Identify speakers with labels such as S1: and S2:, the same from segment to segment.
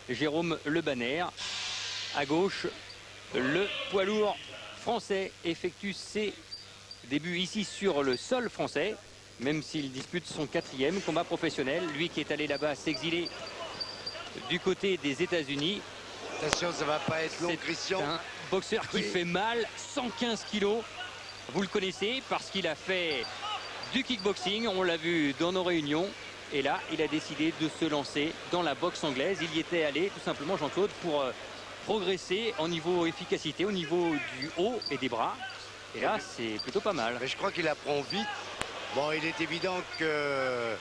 S1: Jérôme Le Banner. À gauche, le poids lourd français effectue ses débuts ici sur le sol français, même s'il dispute son 4e combat professionnel. Lui qui est allé là-bas s'exiler du côté des États-Unis.
S2: Attention, ça va pas être long, Christian.
S1: Un boxeur qui fait mal, 115 kilos. Vous le connaissez parce qu'il a fait du kickboxing, on l'a vu dans nos réunions. Et là, il a décidé de se lancer dans la boxe anglaise. Il y était allé tout simplement, Jean-Claude, pour progresser au niveau efficacité, au niveau du haut et des bras. Et là, c'est plutôt pas mal.
S2: Mais je crois qu'il apprend vite. Bon, il est évident que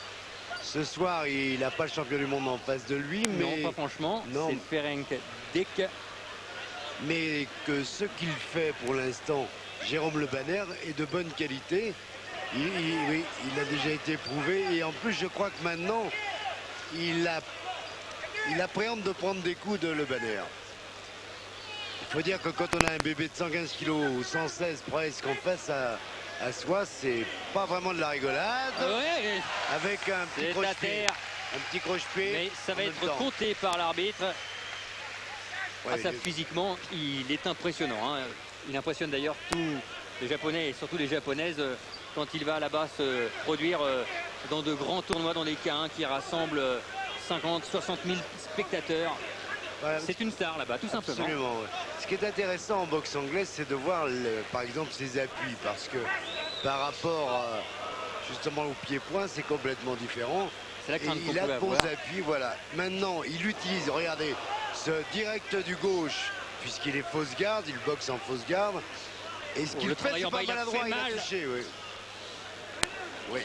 S2: ce soir, il n'a pas le champion du monde en face de lui. Mais...
S1: Non, pas franchement.
S2: Non.
S1: C'est Ferenc Dick.
S2: Mais que ce qu'il fait pour l'instant, Jérôme Le Banner, est de bonne qualité. Il a déjà été prouvé. Et en plus, je crois que maintenant, il appréhende de prendre des coups de Le Banner. Il faut dire que quand on a un bébé de 115 kg ou 116 presque en face à soi, c'est pas vraiment de la rigolade.
S1: Ouais,
S2: avec un petit croche-pied. Un petit croche-pied.
S1: Mais ça va être compté par l'arbitre.
S2: Ouais,
S1: ça, physiquement, il est impressionnant. Hein. Il impressionne d'ailleurs tous les Japonais et surtout les Japonaises quand il va là-bas se produire dans de grands tournois, dans des K1 qui rassemblent 50, 60 000 spectateurs.
S2: Ouais,
S1: c'est une star là-bas, tout simplement.
S2: Absolument. Ouais. Ce qui est intéressant en boxe anglaise, c'est de voir, par exemple, ses appuis. Parce que par rapport justement au pied-point, c'est complètement différent.
S1: C'est la crainte qu'on
S2: il a de bons
S1: avoir.
S2: appuis, voilà. Maintenant, il utilise, regardez, ce direct du gauche, puisqu'il est fausse garde, il boxe en fausse garde. Et ce qu'il fait, c'est pas maladroit, il a touché, oui. Oui.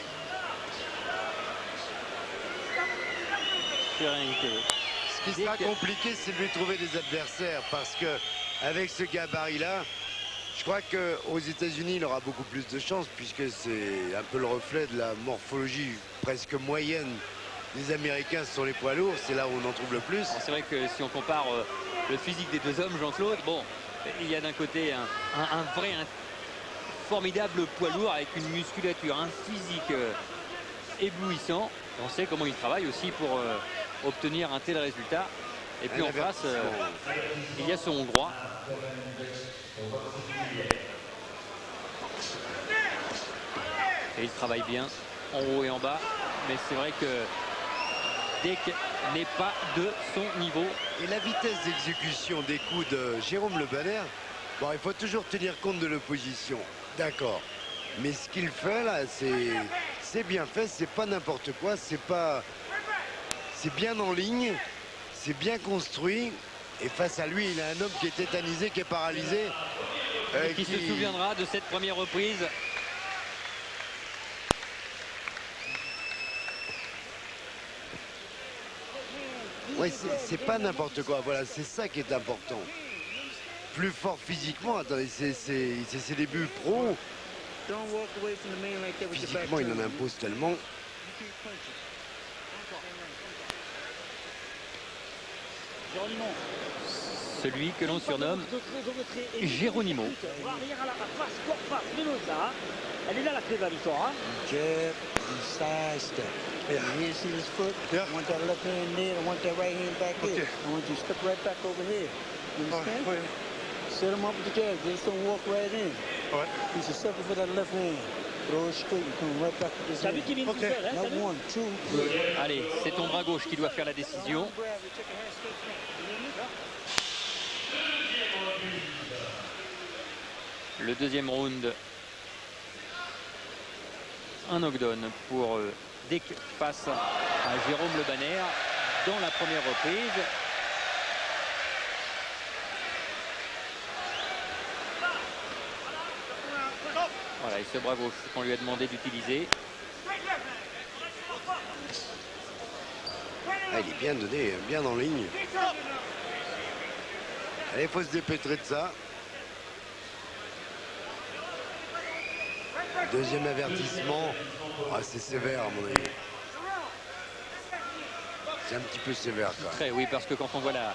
S2: Ce qui sera compliqué, c'est de lui trouver des adversaires, parce que avec ce gabarit-là, je crois qu'aux États-Unis, il aura beaucoup plus de chance, puisque c'est un peu le reflet de la morphologie presque moyenne des Américains sur les poids lourds. C'est là où on en trouve le plus.
S1: C'est vrai que si on compare le physique des deux hommes, Jean-Claude, bon, il y a d'un côté un formidable poids lourd avec une musculature, un physique éblouissant. On sait comment il travaille aussi pour obtenir un tel résultat. Et puis en face, il y a ce Hongrois. Et il travaille bien en haut et en bas. Mais c'est vrai que Dick n'est pas de son niveau.
S2: Et la vitesse d'exécution des coups de Jérôme Le Banner, bon, il faut toujours tenir compte de l'opposition. D'accord. Mais ce qu'il fait là, c'est bien fait, c'est pas n'importe quoi, c'est bien en ligne, c'est bien construit. Et face à lui, il a un homme qui est tétanisé, qui est paralysé.
S1: Et qui se souviendra de cette première reprise.
S2: Oui, c'est pas n'importe quoi. Voilà, c'est ça qui est important. Plus fort physiquement, attendez, c'est ses débuts pro. Physiquement, il en impose tellement.
S1: Celui que l'on surnomme Geronimo.
S3: Elle est là la clé de la victoire. Jab, side step. Yeah. You see this foot? Yeah. I want that left hand there. I want that right hand back here. I want you to step right back over here. You understand? Oh, yeah. Set him up with the jab. Just don't walk right in.
S4: Ouais.
S3: He's susceptible for that left hand. Throw it straight and come right back with his hand.
S4: Okay.
S3: Now 1, 2.
S1: Allez, c'est ton bras gauche qui doit faire la décision. Le deuxième round. Un knockdown pour Dick face à Jérôme Le Banner dans la première reprise. Voilà, et ce bras gauche qu'on lui a demandé d'utiliser.
S2: Ah, il est bien donné, bien en ligne. Allez, il faut se dépêtrer de ça. Deuxième avertissement. Ah, c'est sévère à mon avis. C'est un petit peu sévère quand même.
S1: Très, oui, parce que quand on voit la...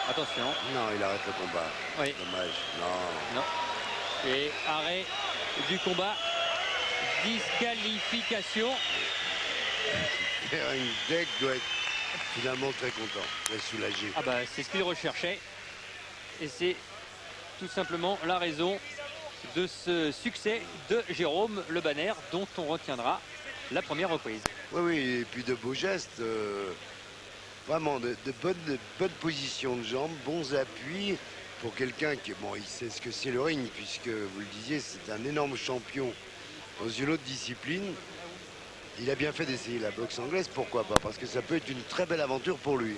S1: Attention.
S2: Non, il arrête le combat.
S1: Oui.
S2: Dommage. Non.
S1: Non. Et arrêt du combat. Disqualification.
S2: Ferenc Dick doit être finalement très content, très soulagé.
S1: Ah bah, c'est ce qu'il recherchait. Et c'est tout simplement la raison de ce succès de Jérôme Le Banner, dont on retiendra la première reprise.
S2: Oui, oui, et puis de beaux gestes. Vraiment, de bonnes positions de jambes, bons appuis pour quelqu'un qui, bon, il sait ce que c'est le ring, puisque, vous le disiez, c'est un énorme champion dans une autre discipline. Il a bien fait d'essayer la boxe anglaise, pourquoi pas, parce que ça peut être une très belle aventure pour lui.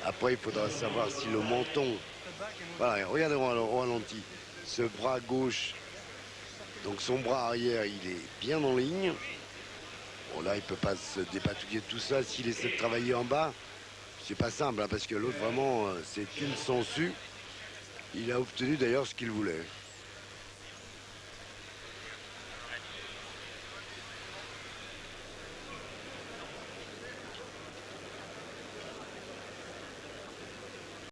S2: Après, il faudra savoir si le menton... Voilà, regardez au ralenti. Ce bras gauche, donc son bras arrière, il est bien en ligne. Bon, là, il ne peut pas se dépatouiller de tout ça. S'il essaie de travailler en bas, c'est pas simple, hein, parce que l'autre, vraiment, c'est une sangsue. Il a obtenu d'ailleurs ce qu'il voulait.